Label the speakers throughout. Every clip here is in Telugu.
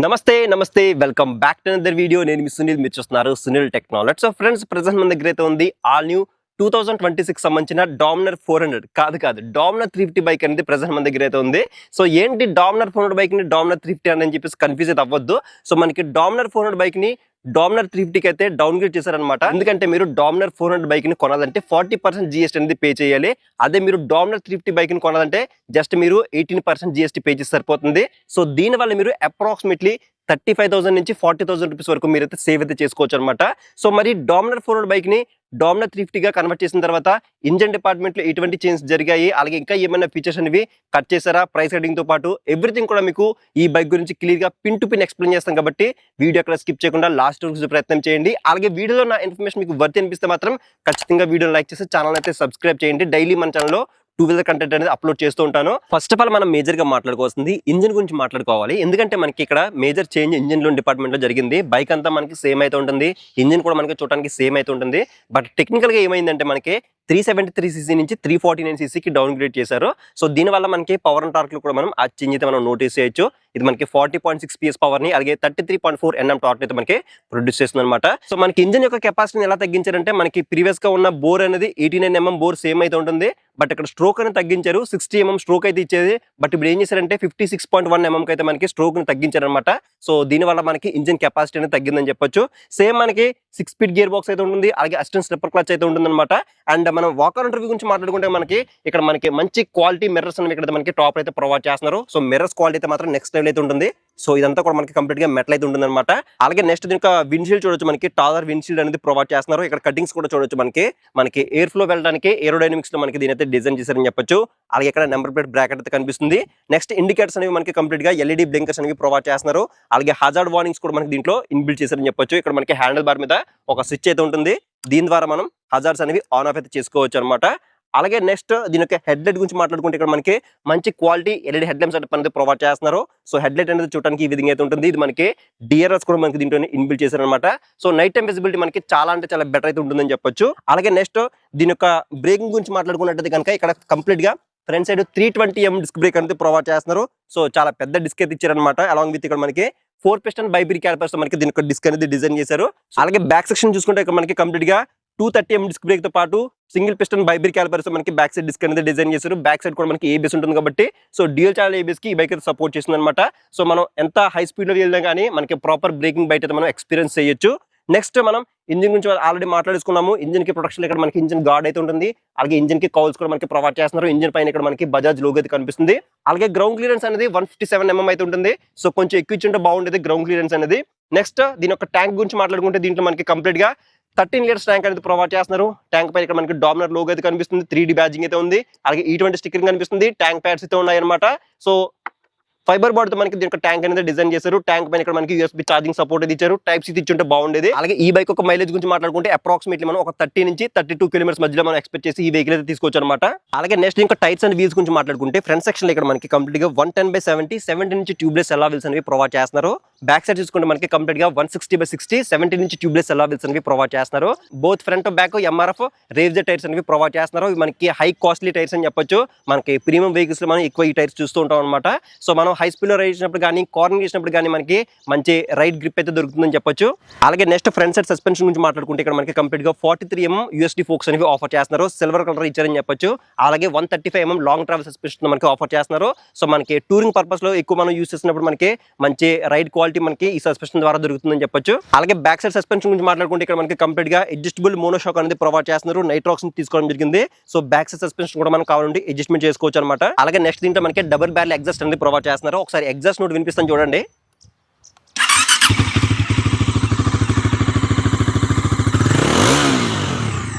Speaker 1: నమస్తే welcome back to another video. నేను మీ సునీల్, మీరు చూస్తున్నారు Sunil technology. So friends, present మన దగ్గర అయితే ఉంది ఆల్ న్యూ 2026 సంబంధించిన డామినర్ 400 కాదు డామినర్ 350 బైక్ అనేది ప్రెజెంట్ మన దగ్గర అయితే ఉంది. సో ఏంటి డామినర్ 400 బైక్ ని డామినర్ 350 అని చెప్పేసి కన్ఫ్యూజ్ అయితే అవ్వద్దు. సో మనకి డామినర్ 400 బైక్ ని డామినర్ 350కి అయితే డౌన్ గ్రేడ్ చేశారనమాట. ఎందుకంటే మీరు డామినర్ 400 బైక్ ని కొనాలంటే 40% GST అనేది పే చేయాలి. అదే మీరు డామినర్ 350 బైక్ ని కొనాలంటే జస్ట్ మీరు 18% GST పే చేసి సరిపోతుంది. సో దీనివల్ల మీరు అప్రాక్సిమేట్లీ 35,000 నుంచి 40,000 రూపీస్ వరకు మీరైతే సేవ్ అయితే చేసుకోవచ్చు అనమాట. సో మరి డామినర్ 400 బైక్ ని డామినర్ 350 గా కన్వర్ట్ చేసిన తర్వాత ఇంజన్ డిపార్ట్మెంట్ లో ఎటువంటి చేంజ్ జరిగాయి, అలాగే ఇంకా ఏమైనా ఫీచర్స్ అనేవి కట్ చేశారా, ప్రైస్ కటింగ్ తో పాటు ఎవ్రీథింగ్ కూడా మీకు ఈ బైక్ గురించి క్లియర్ గా పిన్ టు పిన్ ఎక్స్ప్లెయిన్ చేస్తాం. కాబట్టి వీడియో అక్కడ స్కిప్ చేయకుండా లాస్ట్ వరకు చూసే ప్రయత్నం చేయండి. అలాగే వీడియోలో నా ఇన్ఫర్మేషన్ మీకు వర్త్ అనిపిస్తే మాత్రం ఖచ్చితంగా వీడియో లైక్ చేసి ఛానల్ అయితే సబ్స్క్రైబ్ చేయండి. డైలీ మన ఛానల్లో టూ వీలర్ కంటెంట్ అనేది అప్లోడ్ చేస్తూ ఉంటాను. ఫస్ట్ ఆఫ్ ఆల్ మనం మేజర్ గా మాట్లాడుకోవాల్సింది ఇంజిన్ గురించి మాట్లాడుకోవాలి. ఎందుకంటే మనకి ఇక్కడ మేజర్ చేంజ్ ఇంజిన్ లో డిపార్ట్మెంట్ లో జరిగింది. బైక్ అంతా మనకి సేమ్ అయితే ఉంటుంది, ఇంజిన్ కూడా మనకి చూడడానికి సేమ్ అయితే ఉంటుంది. బట్ టెక్నికల్ గా ఏమైందంటే మనకి 373cc నుంచి 349cc డౌన్ గ్రేడ్ చేశారు. సో దీనివల్ల మనకి పవర్ అండ్ టార్క్ లో కూడా మనం ఆ చేంజ్ అయితే మనం నోటీస్ చేయొచ్చు. ఇది మనకి 40.6 PS పవర్ ని, అలాగే 33.4 Nm టార్క్ అయితే మనకి ప్రొడ్యూస్ చేస్తుంది అనమాట. సో మనకి ఇంజిన్ యొక్క కెపాసిటీని ఎలా తగ్గించారంటే మనకి ప్రీవియస్ గా ఉన్న బోర్ అనేది 89 mm బోర్ సేమ్ అయితే ఉంటుంది. బట్ ఇక్కడ స్ట్రోక్ అనేది తగ్గించారు, 60 mm స్ట్రోక్ అయితే ఇచ్చేది. బట్ ఇప్పుడు ఏం చేశారంటే 56.1 mm అయితే మనకి స్ట్రోక్ ని తగ్గించారు అనమాట. సో దీనివల్ల మనకి ఇంజిన్ కెపాసిటీ అనేది తగ్గిందని చెప్పొచ్చు. సేమ్ మనకి 6 స్పీడ్ గేర్ బాక్స్ అయితే ఉంటుంది, అలాగే అసిస్టెంట్ స్లిప్పర్ క్లచ్ అయితే ఉంటుంది అనమాట. అండ్ మనం వాకర్ ఇంటర్వ్యూ గురించి మాట్లాడుకుంటే మనకి ఇక్కడ మనకి మంచి క్వాలిటీ మిర్రర్స్ అనేవి ఇక్కడ మనకి టాప్ అయితే ప్రొవైడ్ చేస్తున్నారు. సో మిర్రర్స్ క్వాలిటీ అయితే మాత్రం నెక్స్ట్ లెవెల్ అయితే ఉంటుంది. సో ఇదంతా కూడా మనకి కంప్లీట్ గా మెటల్ అయితే ఉంటుంది అనమాట. అలాగే నెక్స్ట్ దీనికి విండ్షీల్డ్ చూడొచ్చు, మనకి టాలర్ విండ్షీల్డ్ అనేది ప్రొవైడ్ చేస్తున్నారు. ఇక్కడ కటింగ్స్ కూడా చూడొచ్చు, మనకి ఎయిర్ ఫ్లో వెళ్ళడానికి ఏరోడైనమిక్స్ లో మనకి దీని అయితే డిజైన్ చేశారని చెప్పొచ్చు. అలాగే ఇక్కడ నెంబర్ ప్లేట్ బ్రాకెట్ అయితే కనిపిస్తుంది. నెక్స్ట్ ఇండికేటర్స్ అనేవి మనకి కంప్లీట్ గా LED బ్లింకర్స్ అనేవి ప్రొవైడ్ చేస్తున్నారు. అలాగే హజార్డ్ వార్నింగ్స్ కూడా మనకి దీంట్లో ఇన్బిల్డ్ చేశారని చెప్పొచ్చు. ఇక్కడ మనకి హ్యాండిల్ బార్ మీద ఒక స్విచ్ అయితే ఉంటుంది, దీని ద్వారా మనం హజార్డ్స్ అనేవి ఆన్ ఆఫ్ అయితే చేసుకోవచ్చు అనమాట. అలాగే నెక్స్ట్ దీని యొక్క హెడ్ లైట్ గురించి మాట్లాడుకుంటే ఇక్కడ మనకి మంచి క్వాలిటీ LED హెడ్ లైట్స్ అనేది ప్రొవైడ్ చేస్తున్నారు. సో హెడ్ లైట్ అనేది చూడడానికి ఈ విధంగా అయితే ఉంటుంది. ఇది మనకి DRS కూడా మనకి దీంట్లో ఇన్బిల్డ్ చేశారనమాట. సో నైట్ టైం విజిబిలిటీ మనకి చాలా అంటే చాలా బెటర్ అయితే ఉంటుందని చెప్పొచ్చు. అలాగే నెక్స్ట్ దీని యొక్క బ్రేకింగ్ గురించి మాట్లాడుకున్నట్టు కనుక ఇక్కడ కంప్లీట్ గా front side 320 mm disc brake అనేది ప్రొవైడ్ చేస్తున్నారు. సో చాలా పెద్ద డిస్క్ అయితే ఇచ్చారనమాట. అలాంగ్ విత్ ఇక్కడ మనకి 4 piston బైబిరి క్యాలిపర్స్ మనకి దీని యొక్క డిస్క్ అనేది డిజైన్ చేశారు. అలాగే బ్యాక్ సెక్షన్ చూసుకుంటే ఇక్కడ మనకి కంప్లీట్ గా 230 mm డిస్క్ బ్రేక్ తో పాటు సింగిల్ పిస్టన్ బైబిరి క్యాలిపర్స్ మనకి బ్యాక్ సైడ్ డిస్క్ అనేది డిజైన్ చేశారు. బ్యాక్ సైడ్ కూడా మనకి ABS ఉంటుంది కాబట్టి సో డ్యూయల్ ఛానల్ ABS కి ఈ బైక్ అయితే సపోర్ట్ చేస్తుంది అనమాట. సో మనం ఎంత హై స్పీడ్ లో వెళ్ళినా కానీ మనకి ప్రాపర్ బ్రేకింగ్ బైక్ అయితే మనం ఎక్స్పీరియన్స్ చేయొచ్చు. నెక్స్ట్ మనం ఇంజిన్ గురించి ఆల్రెడీ మాట్లాడుకున్నాము. ఇంజిన్ కి ప్రొటెక్షన్ ఇక్కడ మనకి ఇంజిన్ గార్డ్ అయితే ఉంటుంది. అలాగే ఇంజిన్ కి కౌల్స్ కూడా మనకి ప్రొవైడ్ చేస్తున్నారు. ఇంజిన్ పైన ఇక్కడ మనకి బజాజ్ లోగో అయితే కనిపిస్తుంది. అలాగే గ్రౌండ్ క్లియరెన్స్ అనేది 157 mm అయితే ఉంటుంది. సో కొంచెం ఎక్కువ ఇచ్చింటే బాగుండేది గ్రౌండ్ క్లియరెన్స్ అనేది. నెక్స్ట్ దీని యొక్క ట్యాంక్ గురించి మాట్లాడుకుంటే దీంట్లో మనకి కంప్లీట్ గా 13 లీటర్స్ ట్యాంక్ అనేది ప్రొవైడ్ చేస్తున్నారు. ట్యాంక్ పైన ఇక్కడ మనకి డామినర్ లోగో అయితే కనిపిస్తుంది, 3D బ్యాడ్జింగ్ అయితే ఉంది. అలాగే E20 స్టిక్కరింగ్ కనిపిస్తుంది. ట్యాంక్ ప్యాడ్స్ అయితే ఉన్నాయి అనమాట. సో ఫైబర్ బోర్డ్ తో మనకి దీనికి ట్యాంక్ అనేది డిజైన్ చేశారు. ట్యాంక్ పైన ఇక్కడ మనకి USB ఛార్జింగ్ సపోర్ట్ అయితే ఇచ్చారు. Type-C ఇచ్చుంటే బాగుండేది. అలాగే ఈ బైక్ ఒక మైలేజ్ గురించి మాట్లాడుకుంటే అప్రాక్సిమేట్లీ మనం ఒక 30 నుంచి 32 కిలోమీటర్స్ మధ్యలో మనం ఎక్స్పెక్ట్ చేసి ఈ వెహికల్ అయితే తీసుకోవచ్చు అనమాట. అలాగే నెక్స్ట్ ఇంకా టైర్స్ అండ్ వీల్స్ గురించి మాట్లాడుకుంటే ఫ్రంట్ సెక్షన్ లో ఇక్కడ మనకి కంప్లీట్ గా 110/70 70 నుంచి ట్యూబ్లెస్ అలా వీల్స్ అనేవి ప్రొవైడ్ చేస్తున్నారు. బ్యాక్ సైడ్ చూసుకుంటే మనకి కంప్లీట్ గా 160/60 70 నుంచి ట్యూబ్లెస్ అలా వీల్స్ అనేవి ప్రొవైడ్ చేస్తున్నారు. Both front back MRF rave tyres అనేవి ప్రొవైడ్ చేస్తున్నారు. మనకి హై కాస్ట్లీ టైర్స్ అని చెప్పొచ్చు. మనకి ప్రీమియం వెహికల్స్ లో మనం ఎక్కువ ఈ టైర్స్ చూస్తూ ఉంటాం అనమాట. సో మనం హై స్పీడ్ లో రైడ్ కానీ కార్నింగ్ చేసినప్పుడు కానీ మనకి మంచి రైడ్ గ్రిప్ అయితే దొరుకుతుందని చెప్పొచ్చు. అలాగే నెక్స్ట్ ఫ్రంట్ సైడ్ సస్పెన్షన్ గురించి మాట్లాడుకుంటే ఇక్కడ మనకి కంప్లీట్ గా 43 mm USD ఫోక్స్ అనేవి ఆఫర్ చేస్తున్నారు. సిల్వర్ కలర్ ఇచ్చారని చెప్పొచ్చు. అలాగే 135 mm లాంగ్ ట్రావెల్ సస్పెన్షన్ మనకి ఆఫర్ చేస్తున్నారు. సో మనకి టూరింగ్ పర్పస్ లో ఎక్కువ మనం యూస్ చేసినప్పుడు మనకి మంచి రైడ్ క్వాలిటీ మనకి ఈ సస్పెన్షన్ ద్వారా దొరుకుతుందని చెప్పొచ్చు. అలాగే బ్యాక్ సైడ్ సస్పెన్షన్ గురించి మాట్లాడుకుంటే ఇక్కడ మనకి కంప్లీట్ గా అడ్జస్టబుల్ మోనోషాక్ అనేది ప్రొవైడ్ చేస్తున్నారు. నైట్రాక్స్ తీసుకోవడం జరిగింది. సో బ్యాక్ సైడ్ సస్పెన్షన్ కూడా మనం కావాలంటే అడ్జస్ట్మెంట్ చేసుకోవచ్చు అనమాట. అలాగే నెక్స్ట్ దీంట్లో మనకి డబుల్ బ్యారెల్ ఎగ్జాస్ట్ అనేది ప్రొవైడ్ చేస్తున్నారు. ఒకసారి ఎగ్జాస్ట్ నోట్ వినిపిస్తాను చూడండి.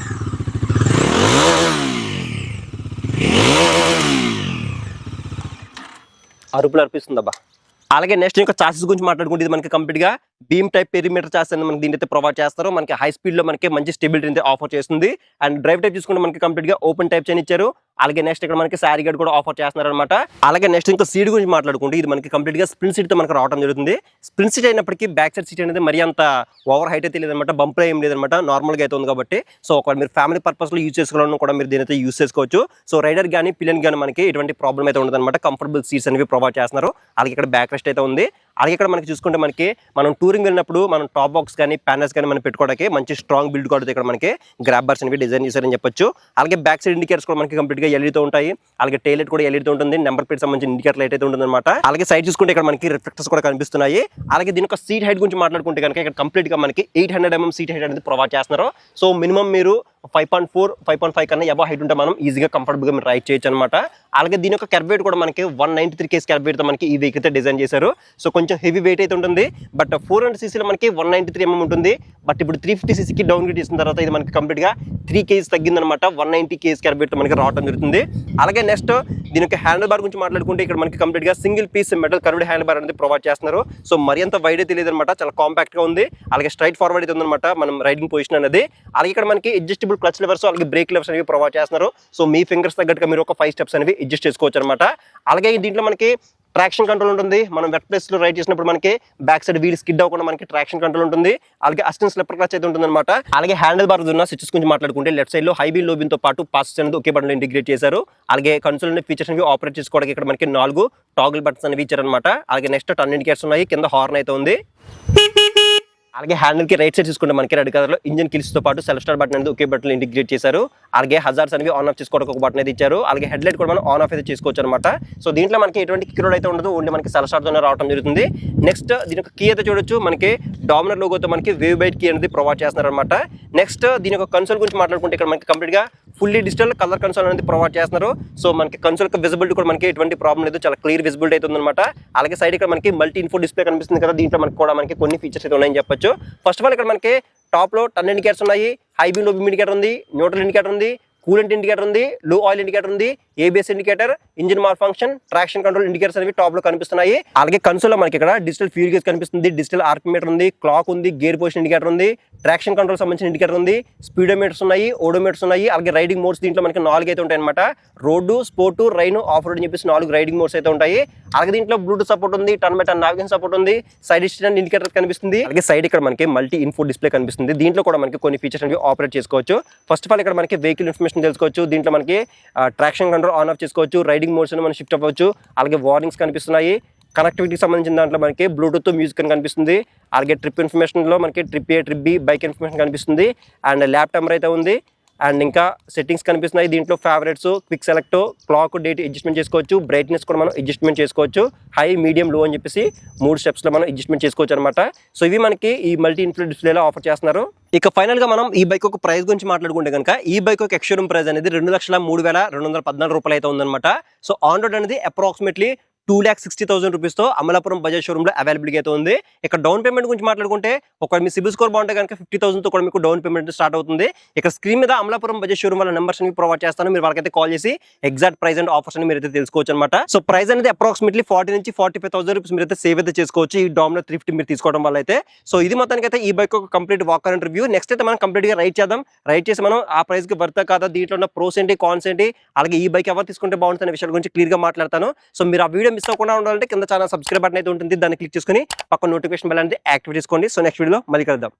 Speaker 1: అరుపులు అర్పిస్తుంది అబ్బా. అలాగే నెక్స్ట్ ఇంకా చాసెస్ గురించి మాట్లాడుకుంటే ఇది మనకి కంప్లీట్ గా బీమ్ టైప్ పెరిమీటర్ చాసెస్ అని మనకి దీని ప్రొవైడ్ చేస్తారు. మనకి హై స్పీడ్ లో మనకి మంచి స్టెబిలిటీ అయితే ఆఫర్ చేస్తుంది. అండ్ డ్రైవ్ టైప్ చూసుకుంటే మనకి కంప్లీట్ గా ఓపెన్ టైప్ చైన్ ఇచ్చారు. అలాగే నెక్స్ట్ ఇక్కడ మనకి సారీ గడ్ కూడా ఆఫర్ చేస్తున్నారు అనమాట. అలాగే నెక్స్ట్ ఇంకా సీట్ గురించి మాట్లాడుకుంటే ఇది మనకి కంప్లీట్ గా స్ప్రింట్ సీట్ తో మనకి రావడం జరుగుతుంది. స్ప్రింట్ సీట్ అయినప్పటికీ బ్యాక్ సైడ్ సీట్ అనేది మరి అంత ఓవర్ హైట్ అయితే లేదనమాట, బంప్ ఏం లేదనమాట, నార్మల్ గా అయితే ఉంది కాబట్టి సో ఒకవేళ మీరు ఫ్యామిలీ పర్పస్ లో యూజ్ చేసుకోవాలని కూడా మీరు దీని అయితే యూజ్ చేసుకోవచ్చు. సో రైడర్ కానీ పిల్లన్ కానీ మనకి ఎటువంటి ప్రాబ్లం అయితే ఉండదు అనమాట. కంఫర్టబుల్ సీట్స్ అనేవి ప్రొవైడ్ చేస్తున్నారు. అలాగే ఇక్కడ బ్యాక్ రెస్ట్ అయితే ఉంది. అలాగే ఇక్కడ మనకి చూసుకుంటే మనకి మనం టూరింగ్ వెళ్ళినప్పుడు మనం టాప్ బాక్స్ కానీ ప్యానల్స్ కానీ మనం పెట్టుకోవడానికి మంచి స్ట్రాంగ్ బిల్డ్ కూడా ఇక్కడ మనకి గ్రాబర్స్ అనేవి డిజైన్ చేశారని చెప్పొచ్చు. అలాగే బ్యాక్ సైడ్ ఇండికేటర్స్ కూడా మనకి కంప్లీట్ గా ఎల్ఈడీతో ఉంటాయి. అలాగే టైల్ లైట్ కూడా ఎల్ఈడీతో ఉంటుంది. నెంబర్ ప్లేట్ సంబంధించిన ఇండికేటర్ లైట్ అయితే ఉంటుంది అనమాట. అలాగే సైడ్ చూసుకుంటే ఇక్కడ మనకి రిఫ్లెక్టర్స్ కూడా కనిపిస్తున్నాయి. అలాగే దీని యొక్క సీట్ హైట్ గురించి మాట్లాడుకుంటే కనుక ఇక్కడ కంప్లీట్ గా మనకి 800 mm సీట్ హైట్ అనేది ప్రొవైడ్ చేస్తున్నారు. సో మినిమం మీరు 5.4, 5.5 కన్నా ఎబో హైట్ ఉంటే మనం ఈజీగా కంఫర్టబుల్ గా మీరు రైడ్ చేయొచ్చు అనమాట. అలాగే దీని యొక్క క్యాబ్ వెయిట్ కూడా మనకి 193 kg క్యాబ్ వెయిట్ తో మనకి ఈ వెహికల్ అయితే డిజైన్ చేశారు. సో కొంచెం హెవీ వెయిట్ అయితే ఉంటుంది. బట్ 400 cc లో మనకి 193 mm ఉంటుంది. బట్ ఇప్పుడు 350 cc కి డౌన్ గ్రేడ్ చేసిన తర్వాత ఇది మనకి కంప్లీట్ గా 3 kg తగ్గింది అనమాట. 190 kg క్యాబ్ వెయిట్ తో మనకి రావడం జరుగుతుంది. అలాగే నెక్స్ట్ దీని యొక్క హ్యాండిల్ బార్ గురించి మాట్లాడుకుంటే ఇక్కడ మనకి కంప్లీట్ గా single piece metal curved handle bar అనేది ప్రొవైడ్ చేస్తున్నారు. సో మరి అంత వైడ్ అయితే లేదు అనమాట. చాలా కాంపాక్ట్ గా ఉంది. అలాగే స్ట్రైట్ ఫార్వర్డ్ అయితే ఉందన్నమాట మనం రైడింగ్ పొజిషన్ అనేది. అలాగే ఇక్కడ మనకి అడ్జస్టబుల్ క్లచ్ లెవర్స్ అలాగే బ్రేక్ లెవర్స్ అనేవి ప్రొవైడ్ చేస్తున్నారు. సో మీ ఫింగర్స్ తగ్గట్టుగా మీరు ఒక 5 స్టెప్స్ అనేవి అడ్జస్ట్ చేసుకోవచ్చు అనమాట. అలాగే దీంట్లో మనకి ట్రాక్షన్ కంట్రోల్ ఉంటుంది. మనం వెట్ ప్లేస్ లో రైడ్ చేసినప్పుడు మనకి బ్యాక్ సైడ్ వీల్ స్కిడ్ అవ్వకుండా మనకి ట్రాక్షన్ కంట్రోల్ ఉంటుంది. అలాగే అసిస్టెంట్ స్లిప్పర్ క్లచ్ అయితే ఉంటుంది అనమాట. అలాగే హ్యాండిల్ బార్ ఉన్న స్విచెస్ గురించి మాట్లాడుకుంటే లెఫ్ట్ సైడ్ లో హై బీమ్ లో బీమ్ తో పాటు పాస్ అనేది ఒకే బటన్ లో ఇంటిగ్రేట్ చేశారు. అలాగే కన్సోల్ ఫీచర్స్ అనేవి ఆపరేట్ చేసుకోవడానికి ఇక్కడ మనకి 4 టాగుల్ బటన్స్ అనేవి ఇచ్చారనమాట. అలాగే నెక్స్ట్ టర్న్ ఇండికేటర్స్ ఉన్నాయి. కింద హార్న్ అయితే ఉంది. అలాగే హ్యాండిల్ కి రైట్ సైడ్ చూసుకుంటే మనకి రెడ్ కలర్ లో ఇంజిన్ కిల్స్ తో పాటు సెల్ఫ్ స్టార్ట్ బటన్ అనేది ఒకే బటన్ ఇంటిగ్రేట్ చేశారు. అలాగే హజార్స్ అనేవి ఆన్ ఆఫ్ చేసుకోవడానికి ఒక బటన్ అయితే ఇచ్చారు. అలాగే హెడ్ లైట్ కూడా మనం ఆన్ ఆఫ్ అయితే చేసుకోవచ్చు అనమాట. సో దీంట్లో మనకి ఎటువంటి కిక్ రోడ్ అయితే ఉండదు. ఓన్లీ మనకి సెల్ఫ్ స్టార్ట్ తోనే రావడం జరుగుతుంది. నెక్స్ట్ దీని యొక్క కీ అయితే చూడొచ్చు. మనకి డామినర్ లోగోతో మనకి వేవ్ బైట్ కీ అనేది ప్రొవైడ్ చేస్తున్నారు అనమాట. నెక్స్ట్ దీని యొక్క కన్సోల్ గురించి మాట్లాడుకుంటే ఇక్కడ మనకి కంప్లీట్ గా ఫుల్లీ డిజిటల్ కలర్ కన్సోల్ అనేది ప్రొవైడ్ చేస్తున్నారు. సో మనకి కన్సోల్ యొక్క విజిబిలిటీ కూడా మనకి ఎటువంటి ప్రాబ్లం లేదు. చాలా క్లియర్ విజిబిలిటీ అయితే ఉందన్నమాట. అలాగే సైడ్ ఇక్కడ మనకి మల్టీ ఇన్ఫో డిస్ప్లే కనిపిస్తుంది కదా. దీంట్లో మనకి కూడా మనకి కొన్ని ఫీచర్స్ అయితే ఉన్నాయని చెప్పొచ్చు. ఫస్ట్ ఆఫ్ ఆల్ ఇక్కడ మనకి టాప్ లో టర్న్ ఇండికేటర్స్ ఉన్నాయి. హై బీమ్ లో బీమ్ ఇండికేటర్ ఉంది. న్యూట్రల్ ఇండికేటర్ ఉంది. కూలెంట్ ఇండికేటర్ ఉంది. లో ఆయిల్ ఇండికేటర్ ఉంది. ABS indicator, engine mall function, traction control indicators అనేవి టాప్ లో కనిపిస్తున్నాయి. అలాగే కన్సోల్ లో మనకి ఇక్కడ డిజిటల్ ఫ్యూల్ గేజ్ కనిపిస్తుంది. డిజిటల్ ఆర్పిమీటర్ ఉంది. క్లాక్ ఉంది. గేర్ పొజిషన్ ఇండికేటర్ ఉంది. ట్రాక్షన్ కంట్రోల్ సంబంధించిన ఇండికేటర్ ఉంది. స్పీడోమీటర్స్ ఉన్నాయి. ఓడోమీటర్స్ ఉన్నాయి. అలాగే రైడింగ్ మోడ్స్ దీంట్లో మనకి 4 అయితే ఉంటాయి అనమాట. Road, sport, rain, of road అని చెప్పేసి 4 రైడింగ్ మోడ్స్ అయితే ఉంటాయి. అలాగే దీంట్లో బ్లూటూత్ సపోర్ట్ ఉంది. Turn by turn navigation support ఉంది. సైడ్ డిస్టెన్స్ ఇండికేటర్ కనిపిస్తుంది. అలాగే సైడ్ ఇక్కడ మనకి మల్టీ ఇన్ఫో డిస్ప్లే కనిపిస్తుంది. దీంట్లో కూడా మనకి కొన్ని ఫీచర్స్ అనేవి ఆపరేట్ చేసుకోవచ్చు. ఫస్ట్ ఆఫ్ ఆల్ ఇక్కడ మనకి వెహికల్ ఇన్ఫర్మేషన్ తెలుసుకోవచ్చు. దీంట్లో మనకి ట్రాక్షన్ కంట్రోల్ ఆన్ ఆఫ్ చేసుకోవచ్చు. రైడింగ్ మోడ్స్ మనం షిఫ్ట్ అవ్వచ్చు. అలాగే వార్నింగ్స్ కనిపిస్తున్నాయి. కనెక్టివిటీకి సంబంధించిన దాంట్లో మనకి బ్లూటూత్ మ్యూజిక్ అని కనిపిస్తుంది. అలాగే ట్రిప్ ఇన్ఫర్మేషన్లో మనకి ట్రిప్ ఏ, ట్రిప్ బి, బైక్ ఇన్ఫర్మేషన్ కనిపిస్తుంది. అండ్ ల్యాప్ టైమర్ అయితే ఉంది. అండ్ ఇంకా సెట్టింగ్స్ కనిపిస్తున్నాయి. దీంట్లో favourites, quick select, clock, date adjustment చేసుకోవచ్చు. బ్రైట్నెస్ కూడా మనం అడ్జస్ట్మెంట్ చేసుకోవచ్చు. హై, మీడియం, లో అని చెప్పేసి 3 స్టెప్స్లో మనం అడ్జస్ట్మెంట్ చేసుకోవచ్చు అనమాట. సో ఇవి మనకి ఈ మల్టీ ఇన్ఫ్లో డిస్ప్లేలో ఆఫర్ చేస్తున్నారు. ఇక ఫైనల్ గా మనం ఈ బైక్ ఒక ప్రైస్ గురించి మాట్లాడుకుంటే కనుక ఈ బైక్ ఒక ఎక్స్షోరూమ్ ప్రైస్ అనేది 2,03,214 రూపాయలు అయితే ఉందన్నమాట. సో ఆన్ రోడ్ అనేది అప్రాక్సిమేట్లీ 2,60,000 రూపీస్తో అమలాపురం బజాజ్ షోరూమ్లో అవైలబుల్గా అయితే ఉంది. ఇక్కడ డౌన్ పేమెంట్ గురించి మాట్లాడుకుంటే ఒక మీ సిబిల్ స్కోర్ బాగుంటే కనుక 50,000తో కూడా మీకు డౌన్ పేమెంట్ స్టార్ట్ అవుతుంది. ఇక్కడ స్క్రీన్ మీద అమలాపురం బజాజ్ షోరూమ్ వాళ్ళ నెంబర్స్ అని ప్రొవైడ్ చేస్తాను. మీరు వాళ్ళకైతే కాల్ చేసి ఎగ్జాక్ట్ ప్రైస్ అండ్ ఆఫర్స్ అని మీరు అయితే తెలుసుకోవచ్చు అనమాట. సో ప్రైస్ అనేది అప్రాక్సిమేట్లీ 40 నుంచి 45,000 రూపీస్ మీరు అయితే సేవ్ అయితే చేసుకోవచ్చు ఈ డామినర్ 350 మీరు తీసుకోవడం వల్ల అయితే. సో ఇది మొత్తానికి అయితే ఈ బైక్ ఒక complete walk and review. Next అయితే మనం కంప్లీట్ గా రైడ్ చేద్దాం. రైడ్ చేసి మనం ఆ ప్రైస్ కి వర్త్ కాదా, దీంట్లో ఉన్న ప్రోస్ ఏంటి, కాన్స్ ఏంటి, అలాగే ఈ బైక్ ఎవరు తీసుకుంటే బాగుంటుంది విషయాల గురించి క్లియర్ గా మాట్లాడతాను. సో మీరు ఆ వీడియో మిస్ అవ్వకుండా ఉండాలంటే కింద ఛానల్ సబ్స్క్రైబ్ బటన్ అయితే ఉంటుంది. దాన్ని క్లిక్ చేసుకుని పక్కన నోటిఫికేషన్ బెల్ అనేది యాక్టివేట్ చేసుకోండి. సో నెక్స్ట్ వీడియోలో మళ్ళీ కలుద్దాం.